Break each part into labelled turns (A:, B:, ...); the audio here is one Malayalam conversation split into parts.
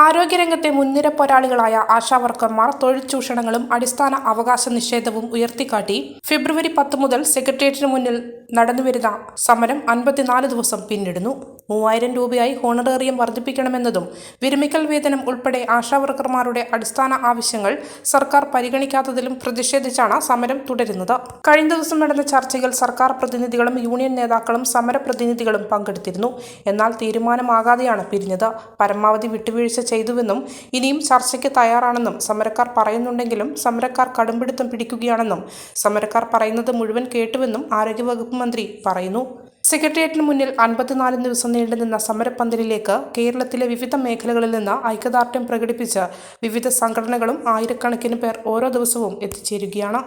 A: ആരോഗ്യരംഗത്തെ മുൻനിര പോരാളികളായ ആശാവർക്കർമാർ തൊഴിൽ ചൂഷണങ്ങളും അടിസ്ഥാന അവകാശ നിഷേധവും ഉയർത്തിക്കാട്ടി ഫെബ്രുവരി 10 മുതൽ സെക്രട്ടേറിയറ്റിന് മുന്നിൽ നടന്നുവരുന്ന സമരം 54 ദിവസം പിന്നിടുന്നു. 3000 രൂപയായി ഹോണറേറിയം വർദ്ധിപ്പിക്കണമെന്നതും വിരമിക്കൽ വേതനം ഉൾപ്പെടെ ആശാവർക്കർമാരുടെ അടിസ്ഥാന ആവശ്യങ്ങൾ സർക്കാർ പരിഗണിക്കാത്തതിലും പ്രതിഷേധിച്ചാണ് സമരം തുടരുന്നത്. കഴിഞ്ഞ ദിവസം നടന്ന ചർച്ചയിൽ സർക്കാർ പ്രതിനിധികളും യൂണിയൻ നേതാക്കളും സമരപ്രതിനിധികളും പങ്കെടുത്തിരുന്നു. എന്നാൽ തീരുമാനമാകാതെയാണ് പിരിഞ്ഞത്. പരമാവധി വിട്ടുവീഴ്ച ചെയ്തുവെന്നും ഇനിയും ചർച്ചയ്ക്ക് തയ്യാറാണെന്നും സമരക്കാർ പറയുന്നുണ്ടെങ്കിലും സമരക്കാർ കടുംപിടുത്തം പിടിക്കുകയാണെന്നും സമരക്കാർ പറയുന്നത് മുഴുവൻ കേട്ടുവെന്നും ആരോഗ്യവകുപ്പ് മന്ത്രി പറയുന്നു. സെക്രട്ടേറിയറ്റിന് മുന്നിൽ 54 ദിവസം നീണ്ടുനിന്ന സമരപ്പന്തലിലേക്ക് കേരളത്തിലെ വിവിധ മേഖലകളിൽ നിന്ന് ഐക്യദാർഢ്യം പ്രകടിപ്പിച്ച് വിവിധ സംഘടനകളും ആയിരക്കണക്കിന് പേർ ഓരോ ദിവസവും എത്തിച്ചേരുകയാണ്.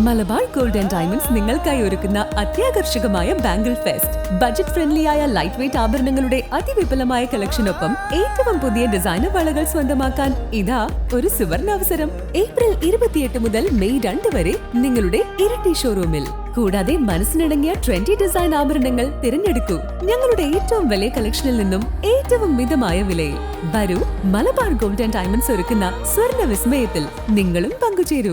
B: മലബാർ ഗോൾഡ് ആൻഡ് ഡയമണ്ട്സ് നിങ്ങൾക്കായി ഒരുക്കുന്ന അത്യാകർഷകമായ ബാംഗിൾ ഫെസ്റ്റ്. ബജറ്റ് ഫ്രണ്ട്ലിയായ ലൈറ്റ് വെയ്റ്റ് ആഭരണങ്ങളുടെ അതിവിപുലമായ കളക്ഷനൊപ്പം ഏറ്റവും പുതിയ ഡിസൈനർ വളകൾ സ്വന്തമാക്കാൻ ഇതാ ഒരു സുവർണാവസരം. ഏപ്രിൽ 28 മുതൽ മെയ് 2 വരെ നിങ്ങളുടെ ഇരട്ടി ഷോറൂമിൽ. കൂടാതെ മനസ്സിനിണങ്ങിയ ട്രെൻഡി ഡിസൈൻ ആഭരണങ്ങൾ തിരഞ്ഞെടുക്കൂ. ഞങ്ങളുടെ ഏറ്റവും വലിയ കളക്ഷനിൽ നിന്നും ഏറ്റവും മിതമായ വിലയിൽ. വരൂ, മലബാർ ഗോൾഡ് ആൻഡ് ഡയമണ്ട്സ് ഒരുക്കുന്ന സ്വർണ്ണ വിസ്മയത്തിൽ നിങ്ങളും പങ്കുചേരൂ.